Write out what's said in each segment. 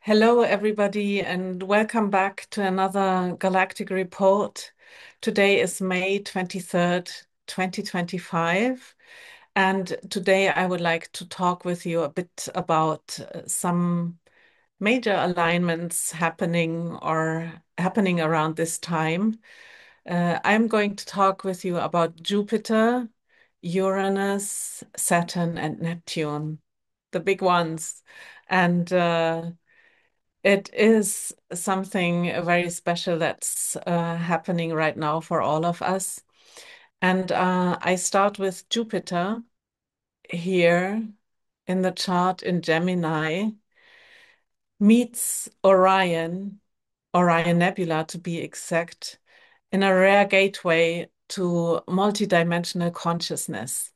Hello, everybody, and welcome back to another Galactic Report. Today is May 23rd, 2025, and today I would like to talk with you a bit about some major alignments happening around this time. I'm going to talk with you about Jupiter, Uranus, Saturn, and Neptune, the big ones. And it is something very special that's happening right now for all of us. And I start with Jupiter here in the chart in Gemini, meets Orion Nebula to be exact, in a rare gateway to multidimensional consciousness.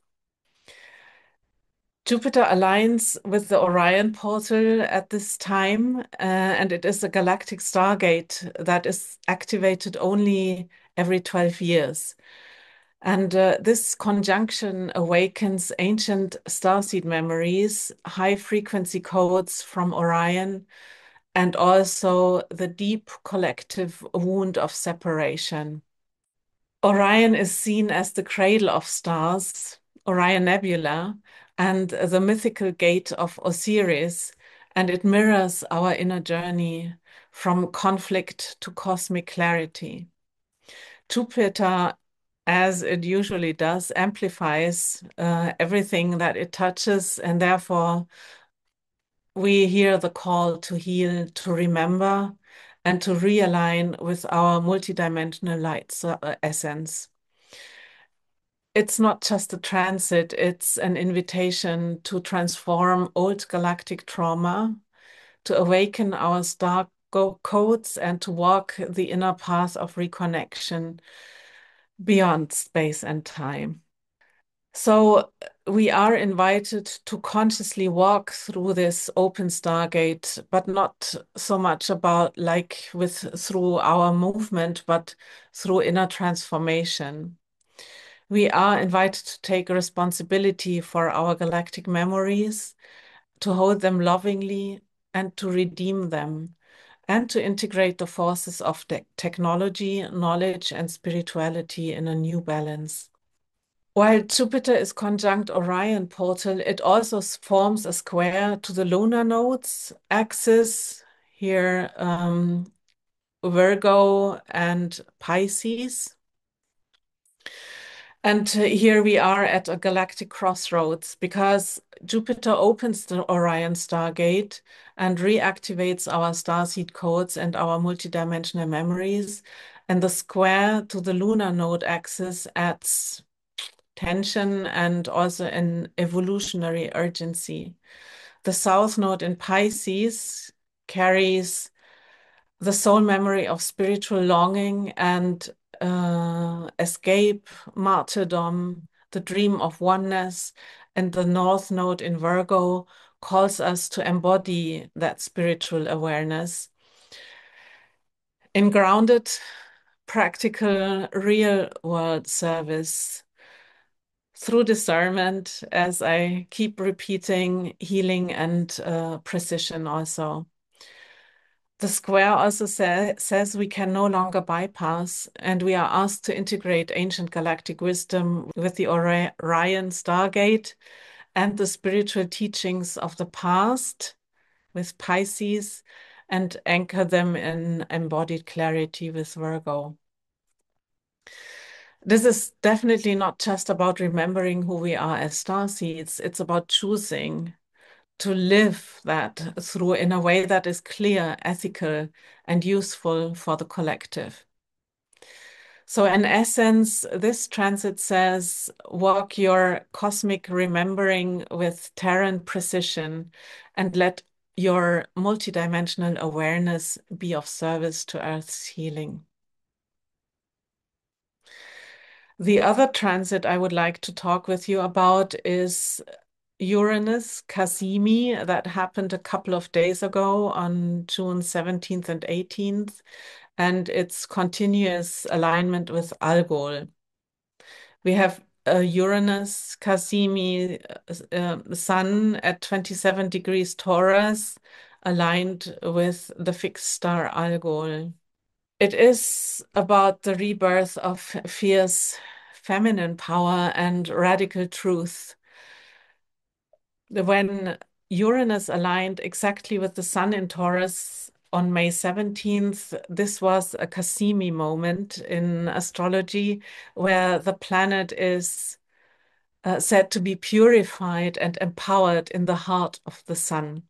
Jupiter aligns with the Orion Portal at this time, and it is a galactic stargate that is activated only every 12 years. And this conjunction awakens ancient starseed memories, high frequency codes from Orion, and also the deep collective wound of separation. Orion is seen as the cradle of stars, Orion Nebula, and the mythical gate of Osiris, and it mirrors our inner journey from conflict to cosmic clarity. Jupiter, as it usually does, amplifies everything that it touches, and therefore we hear the call to heal, to remember, and to realign with our multidimensional light essence. It's not just a transit, it's an invitation to transform old galactic trauma, to awaken our star codes, and to walk the inner path of reconnection beyond space and time. So we are invited to consciously walk through this open stargate, but not so much about like with through our movement, but through inner transformation. We are invited to take responsibility for our galactic memories, to hold them lovingly, and to redeem them, and to integrate the forces of technology, knowledge, and spirituality in a new balance. While Jupiter is conjunct Orion Portal, it also forms a square to the lunar nodes axis here, Virgo and Pisces. And here we are at a galactic crossroads because Jupiter opens the Orion Stargate and reactivates our starseed codes and our multidimensional memories. And the square to the lunar node axis adds tension and also an evolutionary urgency. The south node in Pisces carries the soul memory of spiritual longing and escape, martyrdom, the dream of oneness, and the North Node in Virgo calls us to embody that spiritual awareness in grounded, practical, real world service through discernment, as I keep repeating, healing and precision also. The square also says we can no longer bypass, and we are asked to integrate ancient galactic wisdom with the Orion Stargate and the spiritual teachings of the past with Pisces and anchor them in embodied clarity with Virgo. This is definitely not just about remembering who we are as starseeds. It's about choosing to live that through in a way that is clear, ethical, and useful for the collective. So in essence, this transit says, walk your cosmic remembering with Terran precision and let your multidimensional awareness be of service to Earth's healing. The other transit I would like to talk with you about is Uranus Kazimi that happened a couple of days ago on June 17th and 18th, and its continuous alignment with Algol. We have Uranus Kazimi Sun at 27 degrees Taurus, aligned with the fixed star Algol. It is about the rebirth of fierce feminine power and radical truth. When Uranus aligned exactly with the Sun in Taurus on May 17th, this was a Kazimi moment in astrology where the planet is said to be purified and empowered in the heart of the Sun.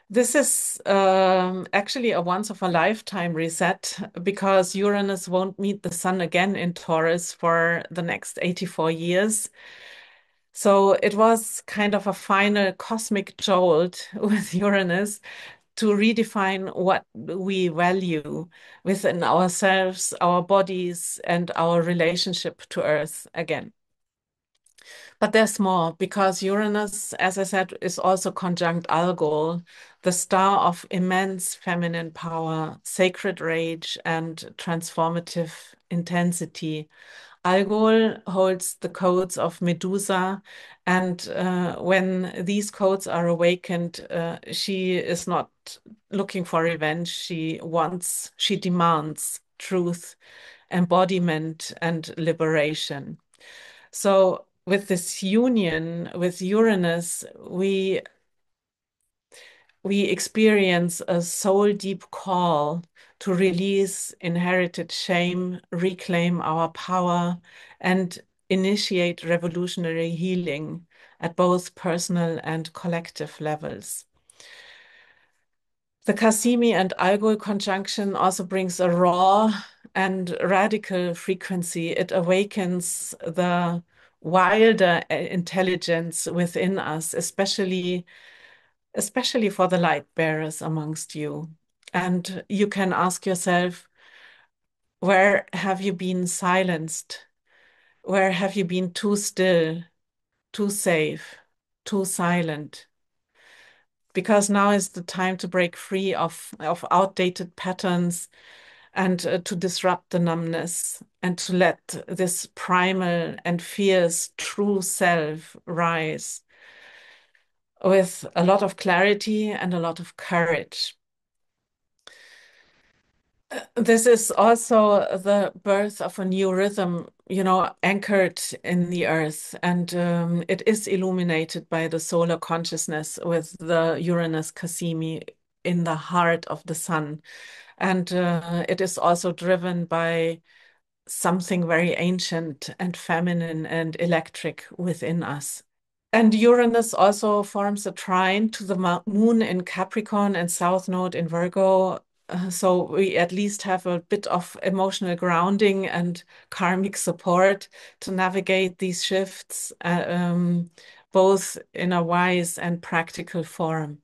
This is actually a once of a lifetime reset because Uranus won't meet the Sun again in Taurus for the next 84 years. So it was kind of a final cosmic jolt with Uranus to redefine what we value within ourselves, our bodies, and our relationship to Earth again. But there's more because Uranus, as I said, is also conjunct Algol, the star of immense feminine power, sacred rage, and transformative intensity. Algol holds the codes of Medusa, and when these codes are awakened, she is not looking for revenge. She demands truth, embodiment, and liberation. So with this union with Uranus, we experience a soul deep call to release inherited shame, reclaim our power, and initiate revolutionary healing at both personal and collective levels. The Kazimi and Algol conjunction also brings a raw and radical frequency. It awakens the wilder intelligence within us, especially for the light bearers amongst you. And you can ask yourself, where have you been silenced? Where have you been too still, too safe, too silent? Because now is the time to break free of outdated patterns and to disrupt the numbness and to let this primal and fierce true self rise with a lot of clarity and a lot of courage. This is also the birth of a new rhythm, anchored in the earth, and it is illuminated by the solar consciousness with the Uranus Kazimi in the heart of the sun. And it is also driven by something very ancient and feminine and electric within us. And Uranus also forms a trine to the moon in Capricorn and South Node in Virgo. So we at least have a bit of emotional grounding and karmic support to navigate these shifts, both in a wise and practical form.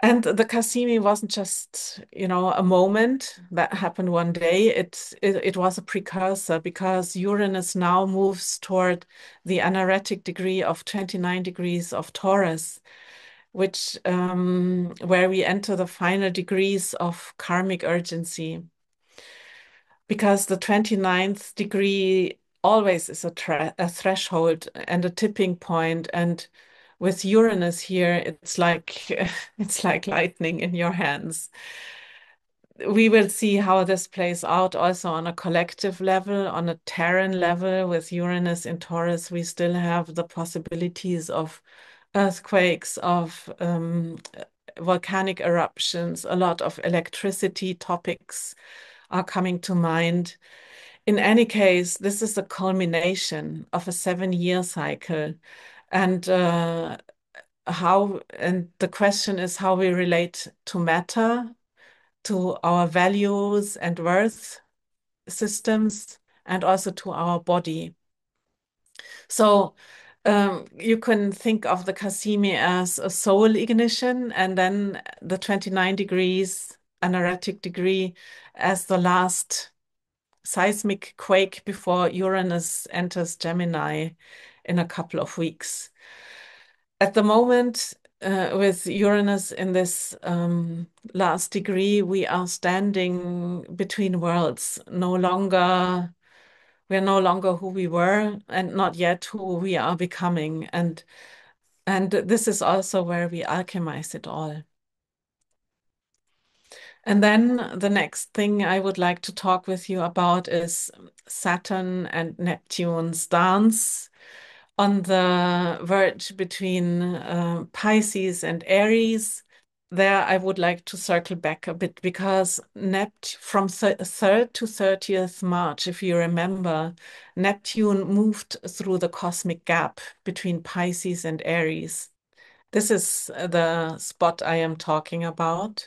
And the Kazimi wasn't just, a moment that happened one day. It was a precursor because Uranus now moves toward the anaretic degree of 29 degrees of Taurus, which where we enter the final degrees of karmic urgency. Because the 29th degree always is a threshold and a tipping point, and with Uranus here, it's like it's like lightning in your hands. We will see how this plays out also on a collective level, on a Terran level. With Uranus in Taurus, we still have the possibilities of earthquakes, of volcanic eruptions. A lot of electricity topics are coming to mind. In any case, this is a culmination of a 7-year cycle. And the question is how we relate to matter, to our values and worth systems, and also to our body. So you can think of the Kazimi as a soul ignition, and then the 29 degrees anaretic degree as the last seismic quake before Uranus enters Gemini in a couple of weeks. At the moment, with Uranus in this last degree, we are standing between worlds. We're no longer who we were and not yet who we are becoming. And And this is also where we alchemize it all. And then the next thing I would like to talk with you about is Saturn and Neptune's dance on the verge between Pisces and Aries. There, I would like to circle back a bit because from 3rd to 30th March, if you remember, Neptune moved through the cosmic gap between Pisces and Aries. This is the spot I am talking about.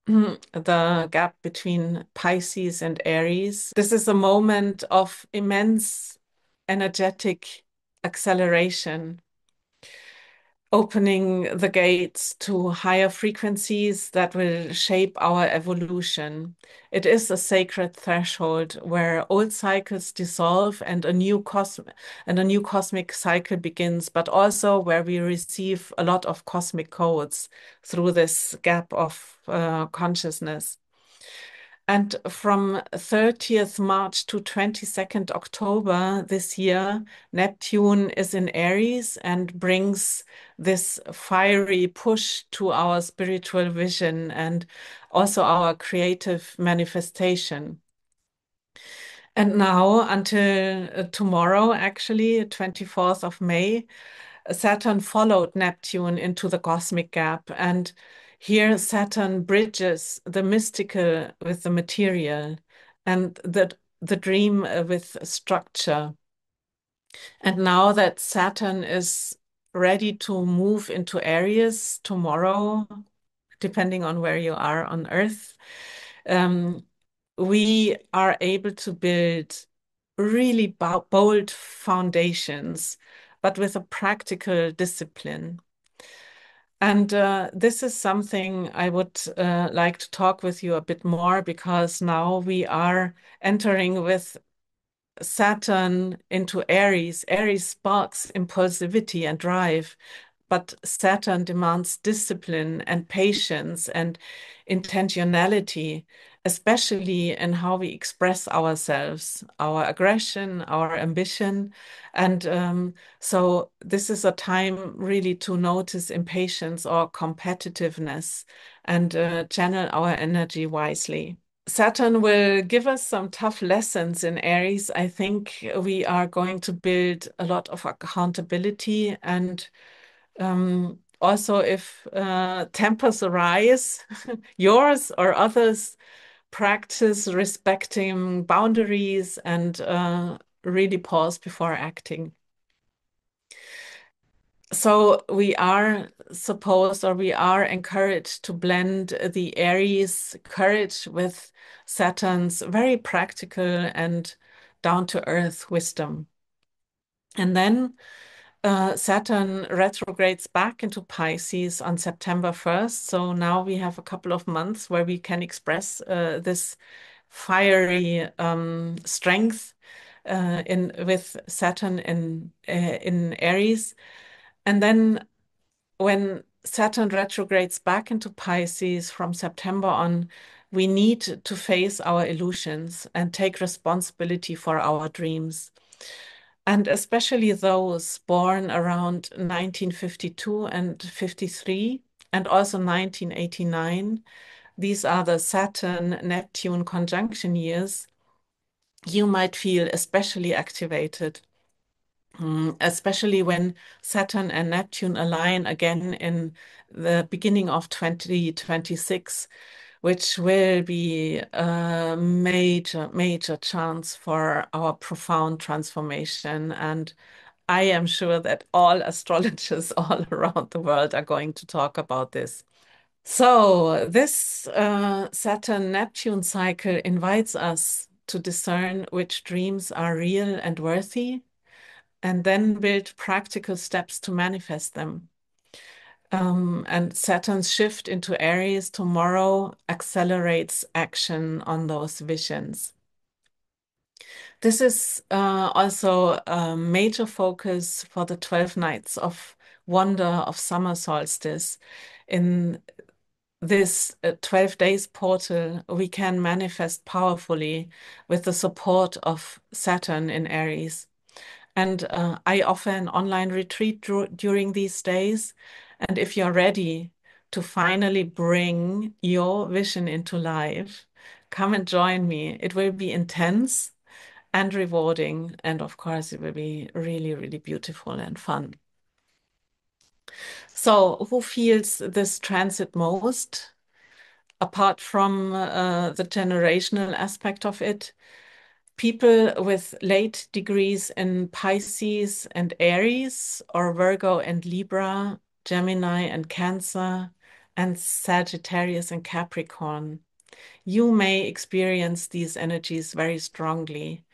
The gap between Pisces and Aries. This is a moment of immense energetic acceleration, opening the gates to higher frequencies that will shape our evolution. It is a sacred threshold where old cycles dissolve and a new cosmic cycle begins, but also where we receive a lot of cosmic codes through this gap of consciousness. And from 30th March to 22nd October this year, Neptune is in Aries and brings this fiery push to our spiritual vision and also our creative manifestation. And now, until tomorrow, actually, 24th of May, Saturn followed Neptune into the cosmic gap. And here Saturn bridges the mystical with the material and the dream with structure. And now that Saturn is ready to move into Aries tomorrow, depending on where you are on Earth, um, we are able to build really bold foundations, but with a practical discipline. And this is something I would like to talk with you a bit more because now we are entering with Saturn into Aries. Aries sparks impulsivity and drive, but Saturn demands discipline and patience and intentionality, especially in how we express ourselves, our aggression, our ambition. And so this is a time really to notice impatience or competitiveness and channel our energy wisely. Saturn will give us some tough lessons in Aries. I think we are going to build a lot of accountability and also if tempers arise, yours or others, practice respecting boundaries and really pause before acting. So we are supposed or we are encouraged to blend the Aries courage with Saturn's very practical and down-to-earth wisdom. And then Saturn retrogrades back into Pisces on September 1st. So now we have a couple of months where we can express this fiery strength in with Saturn in Aries. And then when Saturn retrogrades back into Pisces from September on, we need to face our illusions and take responsibility for our dreams. And especially those born around 1952 and 53, and also 1989, these are the Saturn-Neptune conjunction years, you might feel especially activated. Especially when Saturn and Neptune align again in the beginning of 2026, which will be a major, major chance for our profound transformation. And I am sure that all astrologers all around the world are going to talk about this. So, this Saturn-Neptune cycle invites us to discern which dreams are real and worthy and then build practical steps to manifest them. And Saturn's shift into Aries tomorrow accelerates action on those visions. This is also a major focus for the 12 nights of wonder of summer solstice. In this 12 days portal, we can manifest powerfully with the support of Saturn in Aries. And I offer an online retreat during these days. And if you're ready to finally bring your vision into life, come and join me. It will be intense and rewarding. And of course, it will be really, really beautiful and fun. So, who feels this transit most? Apart from the generational aspect of it, people with late degrees in Pisces and Aries, or Virgo and Libra, Gemini and Cancer, and Sagittarius and Capricorn. You may experience these energies very strongly.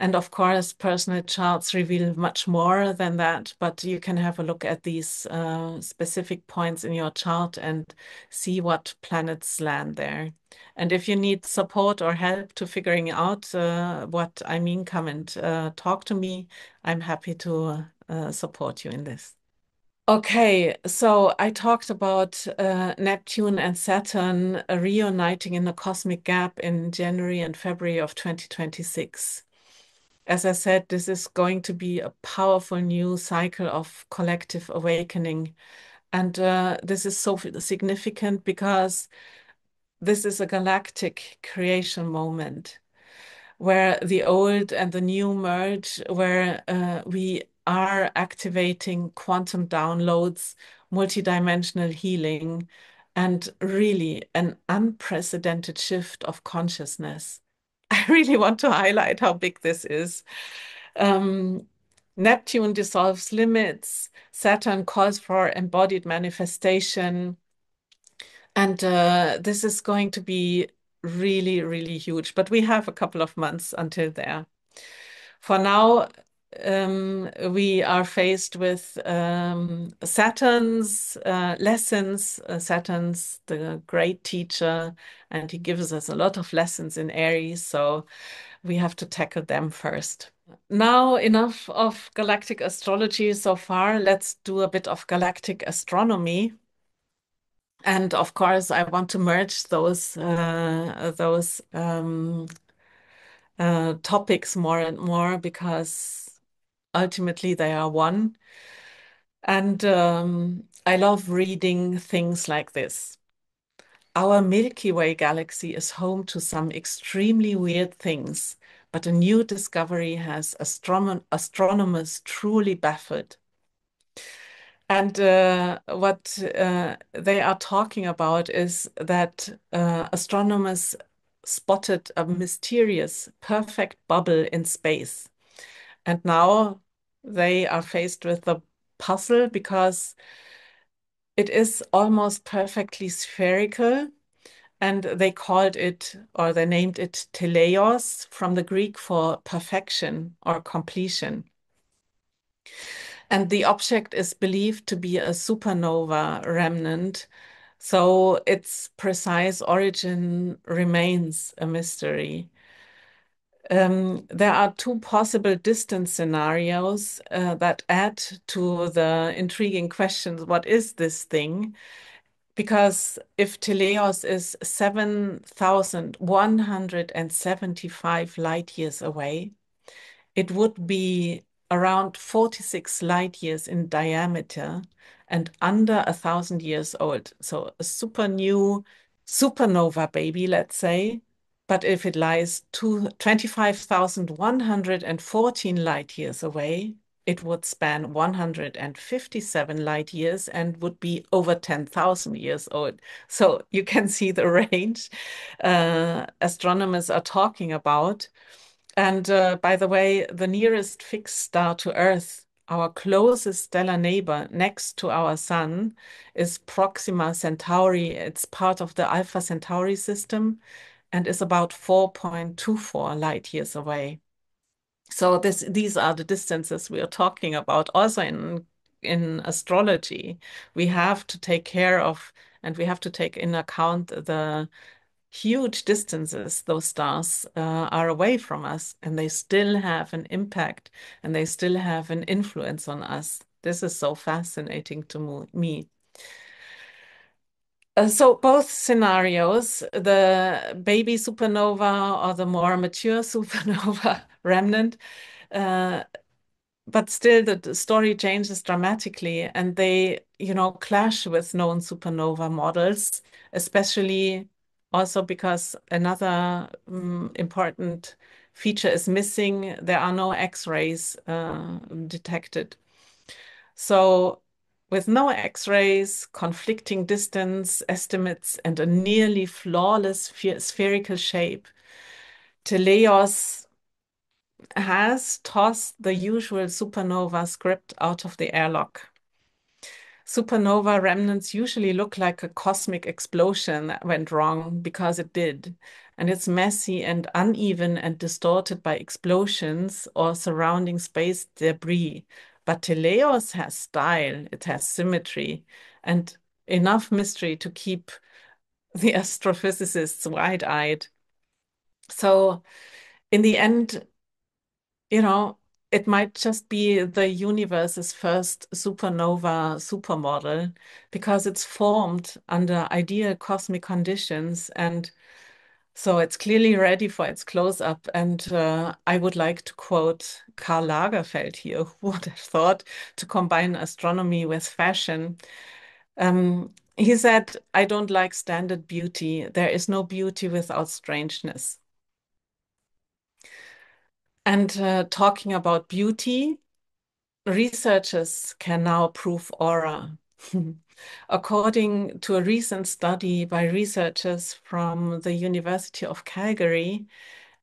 And of course, personal charts reveal much more than that, but you can have a look at these specific points in your chart and see what planets land there. And if you need support or help to figuring out what I mean, come and talk to me. I'm happy to support you in this. Okay, so I talked about Neptune and Saturn reuniting in the cosmic gap in January and February of 2026. As I said, this is going to be a powerful new cycle of collective awakening. And this is so significant because this is a galactic creation moment where the old and the new merge, where we are activating quantum downloads, multidimensional healing, and really an unprecedented shift of consciousness. I really want to highlight how big this is. Um, Neptune dissolves limits, Saturn calls for embodied manifestation, and this is going to be really, really huge. But we have a couple of months until there. For now, we are faced with Saturn's lessons. Saturn's the great teacher, and he gives us a lot of lessons in Aries. So we have to tackle them first. Now, enough of galactic astrology so far. Let's do a bit of galactic astronomy. And of course, I want to merge those topics more and more because ultimately they are one. And I love reading things like this. Our Milky Way galaxy is home to some extremely weird things, but a new discovery has astronomers truly baffled. And what they are talking about is that astronomers spotted a mysterious, perfect bubble in space. And now they are faced with the puzzle because it is almost perfectly spherical. And they called it, or they named it teleios from the Greek for perfection or completion. And the object is believed to be a supernova remnant, so its precise origin remains a mystery. There are two possible distance scenarios that add to the intriguing questions. What is this thing? Because if Teleios is 7,175 light years away, it would be around 46 light years in diameter and under 1,000 years old. So a super new supernova baby, let's say. But if it lies 25,114 light years away, it would span 157 light years and would be over 10,000 years old. So you can see the range astronomers are talking about. And by the way, the nearest fixed star to Earth, our closest stellar neighbor next to our sun, is Proxima Centauri. It's part of the Alpha Centauri system and is about 4.24 light years away. So these are the distances we are talking about. Also in astrology, we have to take care of and we have to take in account the huge distances those stars are away from us, and they still have an impact and they still have an influence on us. This is so fascinating to me. So both scenarios, the baby supernova or the more mature supernova remnant, uh, but still the story changes dramatically and they, clash with known supernova models, especially also because another important feature is missing. There are no X-rays detected. So with no X-rays, conflicting distance estimates, and a nearly flawless spherical shape, Teleos has tossed the usual supernova script out of the airlock. Supernova remnants usually look like a cosmic explosion that went wrong because it did. And it's messy and uneven and distorted by explosions or surrounding space debris. But Teleos has style, it has symmetry, and enough mystery to keep the astrophysicists wide-eyed. So in the end, you know, it might just be the universe's first supernova supermodel because it's formed under ideal cosmic conditions. And so it's clearly ready for its close-up. And I would like to quote Karl Lagerfeld here, who would have thought to combine astronomy with fashion. He said, I don't like standard beauty. There is no beauty without strangeness. And talking about beauty, researchers can now prove aura. According to a recent study by researchers from the University of Calgary,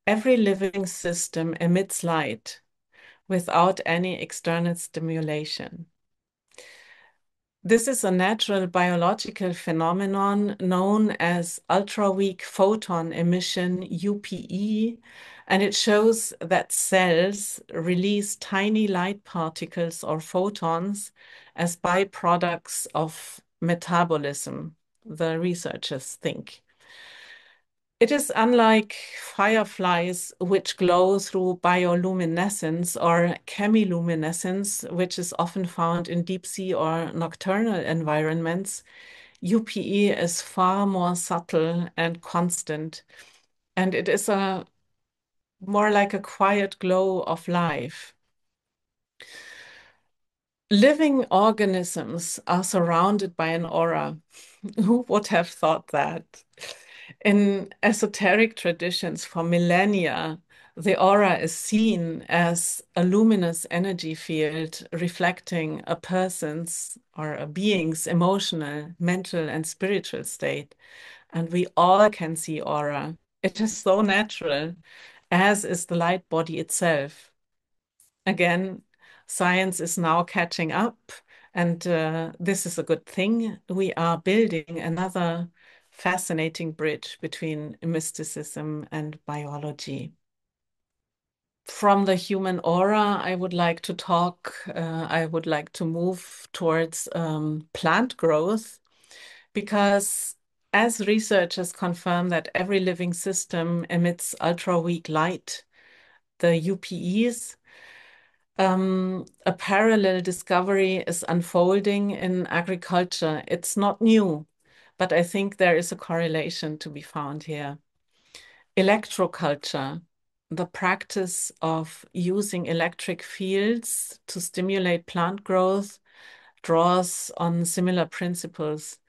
every living system emits light without any external stimulation. This is a natural biological phenomenon known as ultra-weak photon emission, UPE, and it shows that cells release tiny light particles or photons as byproducts of metabolism, the researchers think. It is unlike fireflies, which glow through bioluminescence or chemiluminescence, which is often found in deep sea or nocturnal environments. UPE is far more subtle and constant, and it is a more like a quiet glow of life. Living organisms are surrounded by an aura. Who would have thought that? In esoteric traditions for millennia, the aura is seen as a luminous energy field reflecting a person's or a being's emotional, mental, and spiritual state. And we all can see aura. It is so natural, as is the light body itself. Again, science is now catching up, and this is a good thing. We are building another fascinating bridge between mysticism and biology. From the human aura, I would like to I would like to move towards plant growth because as researchers confirm that every living system emits ultra-weak light, the UPEs, a parallel discovery is unfolding in agriculture. It's not new, but I think there is a correlation to be found here. Electroculture, the practice of using electric fields to stimulate plant growth, draws on similar principles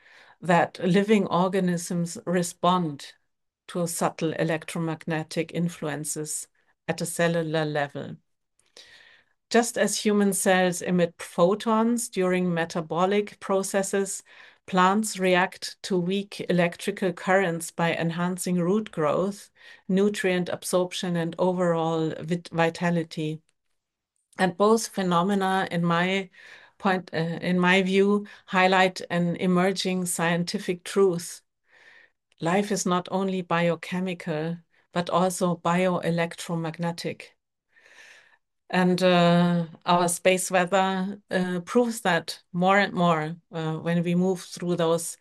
that living organisms respond to subtle electromagnetic influences at a cellular level. Just as human cells emit photons during metabolic processes, plants react to weak electrical currents by enhancing root growth, nutrient absorption, and overall vitality. And both phenomena, in my view, highlight an emerging scientific truth. Life is not only biochemical, but also bioelectromagnetic. And our space weather proves that more and more when we move through those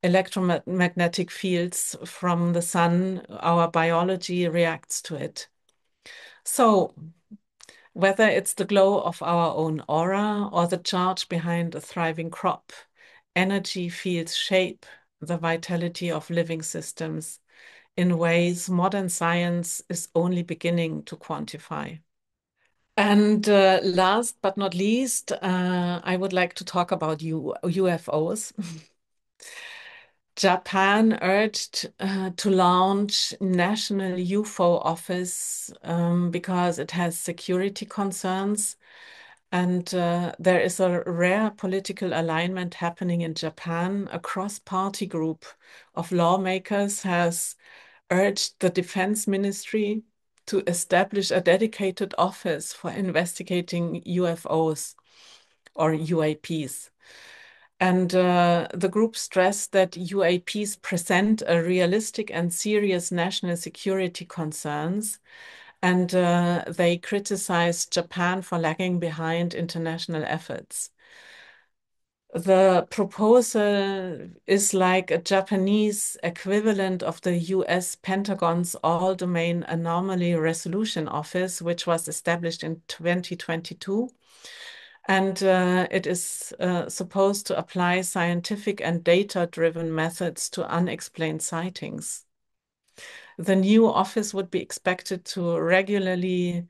electromagnetic fields from the sun, our biology reacts to it. So, whether it's the glow of our own aura or the charge behind a thriving crop, energy fields shape the vitality of living systems in ways modern science is only beginning to quantify. And last but not least, I would like to talk about UFOs. Japan urged to launch National UFO Office because it has security concerns. And there is a rare political alignment happening in Japan. A cross-party group of lawmakers has urged the Defense Ministry to establish a dedicated office for investigating UFOs or UAPs. And the group stressed that UAPs present a realistic and serious national security concerns, and they criticized Japan for lagging behind international efforts. The proposal is like a Japanese equivalent of the US Pentagon's All-Domain Anomaly Resolution Office, which was established in 2022. And it is supposed to apply scientific and data-driven methods to unexplained sightings. The new office would be expected to regularly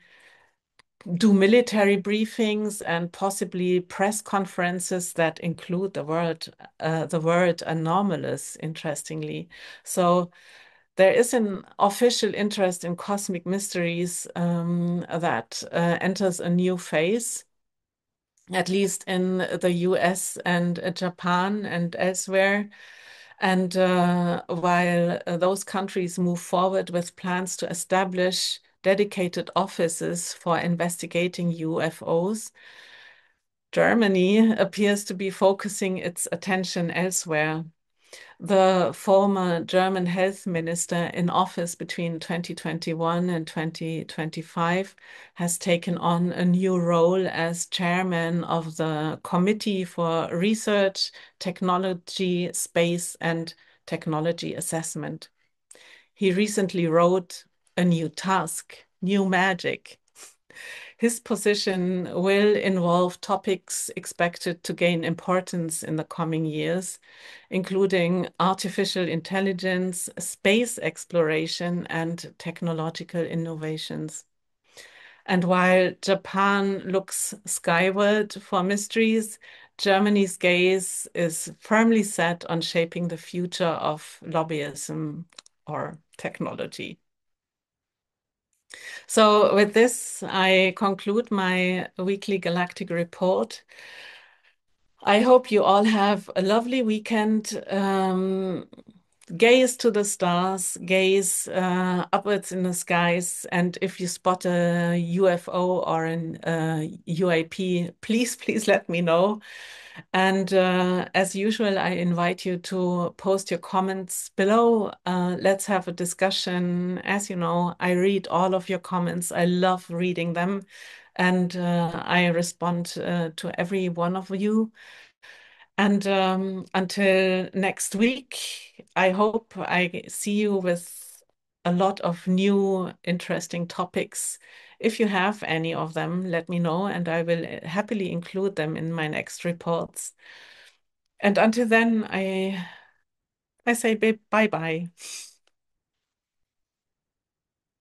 do military briefings and possibly press conferences that include the word anomalous, interestingly. So there is an official interest in cosmic mysteries that enters a new phase, at least in the US and Japan and elsewhere. And while those countries move forward with plans to establish dedicated offices for investigating UFOs, Germany appears to be focusing its attention elsewhere. The former German health minister in office between 2021 and 2025 has taken on a new role as chairman of the Committee for Research, Technology, Space, and Technology Assessment. He recently wrote a new task, New Magic. His position will involve topics expected to gain importance in the coming years, including artificial intelligence, space exploration, and technological innovations. And while Japan looks skyward for mysteries, Germany's gaze is firmly set on shaping the future of lobbyism or technology. So, with this, I conclude my weekly Galactic Report. I hope you all have a lovely weekend. Gaze to the stars, gaze upwards in the skies, and if you spot a UFO or an UAP, please let me know. And as usual, I invite you to post your comments below. Let's have a discussion. As you know, I read all of your comments. I love reading them, and I respond to every one of you. And until next week, I hope I see you with a lot of new interesting topics. If you have any of them, let me know, and I will happily include them in my next reports. And until then, I say bye bye.